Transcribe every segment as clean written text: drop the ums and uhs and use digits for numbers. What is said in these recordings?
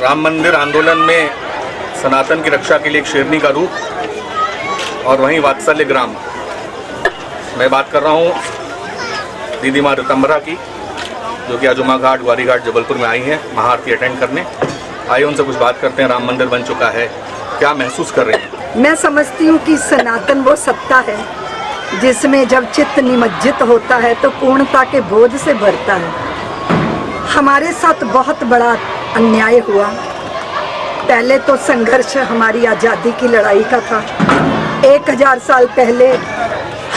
राम मंदिर आंदोलन में सनातन की रक्षा के लिए एक शेरनी का रूप और वहीं वात्सल्य ग्राम। मैं बात कर रहा हूँ दीदी माँ ऋतंबरा की, जो कि अजुमा घाट ग्वारी घाट जबलपुर में आई हैं महाआरती अटेंड करने। आइए उनसे कुछ बात करते हैं। राम मंदिर बन चुका है, क्या महसूस कर रहे हैं? मैं समझती हूँ कि सनातन वो सत्ता है जिसमें जब चित्त निमज्जित होता है तो पूर्णता के बोझ से भरता है। हमारे साथ बहुत बड़ा अन्याय हुआ। पहले तो संघर्ष हमारी आज़ादी की लड़ाई का था। 1000 साल पहले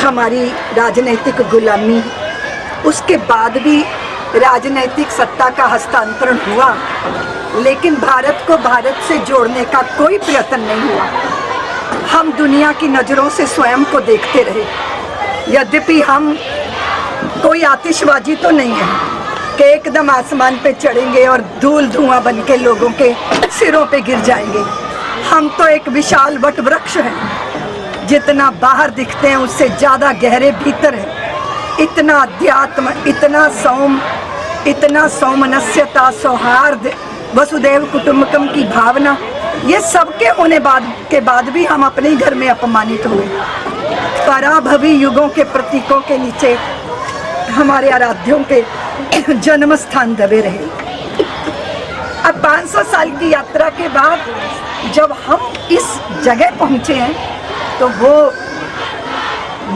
हमारी राजनैतिक गुलामी, उसके बाद भी राजनैतिक सत्ता का हस्तांतरण हुआ, लेकिन भारत को भारत से जोड़ने का कोई प्रयत्न नहीं हुआ। हम दुनिया की नज़रों से स्वयं को देखते रहे। यद्यपि हम कोई आतिशबाजी तो नहीं है कि एकदम आसमान पे चढ़ेंगे और धूल धुआं बन के लोगों के सिरों पे गिर जाएंगे। हम तो एक विशाल वट वृक्ष हैं, जितना बाहर दिखते हैं उससे ज़्यादा गहरे भीतर है। इतना अध्यात्म, इतना सौमनस्यता, सौहार्द, वसुदेव कुटुंबकम की भावना, ये सबके होने के बाद भी हम अपने ही घर में अपमानित हुए। पराभवी युगों के प्रतीकों के नीचे हमारे आराध्यों के जन्म स्थान दबे रहे। अब 500 साल की यात्रा के बाद जब हम इस जगह पहुंचे हैं तो वो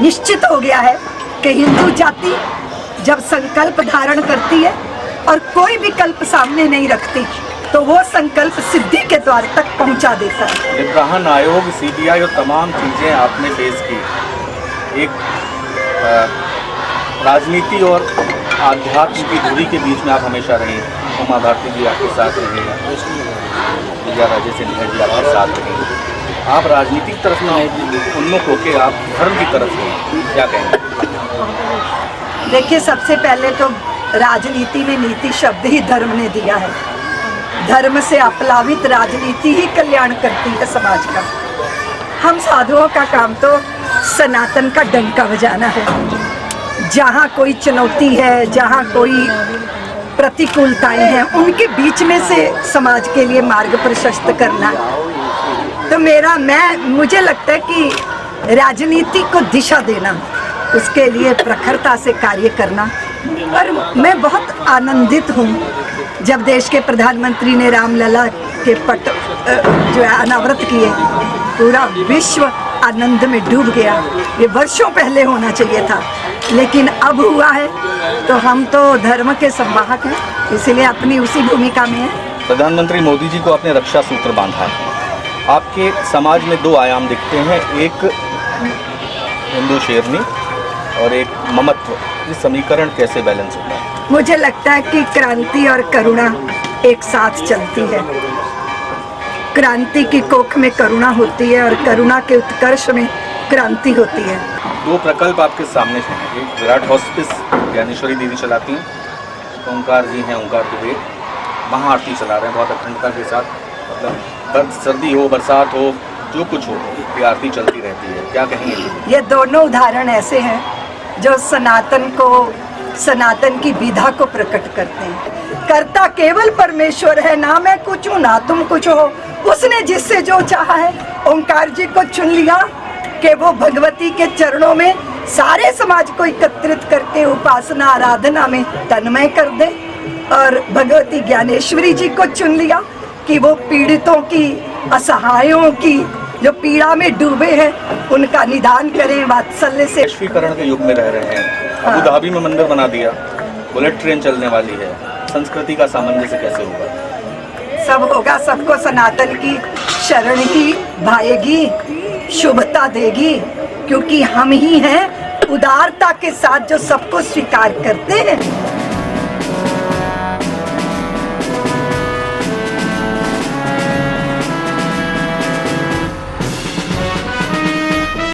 निश्चित हो गया है कि हिंदू जाति जब संकल्प धारण करती है और कोई विकल्प सामने नहीं रखती तो वो संकल्प सिद्धि के द्वार तक पहुंचा देता है। निगरान आयोग, सीबीआई और तमाम चीज़ें आपने पेश की। एक राजनीति और आध्यात्म की दूरी के बीच में आप हमेशा रहे। उमा भारती जी आपके साथ रहे, विजया राजे सिंधिया जी आपके साथ रहे। आप राजनीतिक तरफ ना उन्मुख होकर आप धर्म की तरफ हो, क्या कहेंगे? देखिए, सबसे पहले तो राजनीति में नीति शब्द ही धर्म ने दिया है। धर्म से अपलावित राजनीति ही कल्याण करती है समाज का। हम साधुओं का काम तो सनातन का डंका बजाना है। जहाँ कोई चुनौती है, जहाँ कोई प्रतिकूलताएं हैं, उनके बीच में से समाज के लिए मार्ग प्रशस्त करना। तो मुझे लगता है कि राजनीति को दिशा देना, उसके लिए प्रखरता से कार्य करना। और मैं बहुत आनंदित हूँ जब देश के प्रधानमंत्री ने रामलला के पट जो है अनावृत किए। पूरा विश्व आनंद में डूब गया। ये वर्षों पहले होना चाहिए था, लेकिन अब हुआ है। तो हम तो धर्म के संवाहक हैं, इसीलिए अपनी उसी भूमिका में हैं। प्रधानमंत्री मोदी जी को आपने रक्षा सूत्र बांधा है। आपके समाज में 2 आयाम दिखते हैं, एक हिंदू शेरनी और एक ममत्व। ये समीकरण कैसे बैलेंस होता है? मुझे लगता है कि क्रांति और करुणा एक साथ चलती है। क्रांति की कोख में करुणा होती है और करुणा के उत्कर्ष में क्रांति होती है। 2 प्रकल्प आपके सामने हैं। एक विराट हॉस्पिस ज्ञानेश्वरी दीदी चलाती हैं, ओंकार जी हैं, ओंकार दुबे महाआरती चला रहे हैं बहुत अखंडता के साथ। मतलब सर्दी हो, बरसात हो, जो कुछ हो, ये आरती चलती रहती है। क्या कहेंगे? ये दोनों उदाहरण ऐसे हैं जो सनातन की विधा को प्रकट करते हैं। कर्ता केवल परमेश्वर है, ना मैं कुछ हूँ ना तुम कुछ हो। उसने जिससे जो चाहा है, ओंकार जी को चुन लिया कि वो भगवती के चरणों में सारे समाज को एकत्रित करके उपासना आराधना में तन्मय कर दे। और भगवती ज्ञानेश्वरी जी को चुन लिया कि वो पीड़ितों की, असहायों की, जो पीड़ा में डूबे हैं, उनका निदान करें वात्सल्य से। वैश्वीकरण के युग में रह रहे हैं। अबू धाबी में मंदिर बना दिया, बुलेट ट्रेन चलने वाली है। संस्कृति का सामंजस्य कैसे होगा? सब होगा, सबको सनातन की शरण ही भाएगी, शुभता देगी, क्योंकि हम ही हैं उदारता के साथ जो सबको स्वीकार करते हैं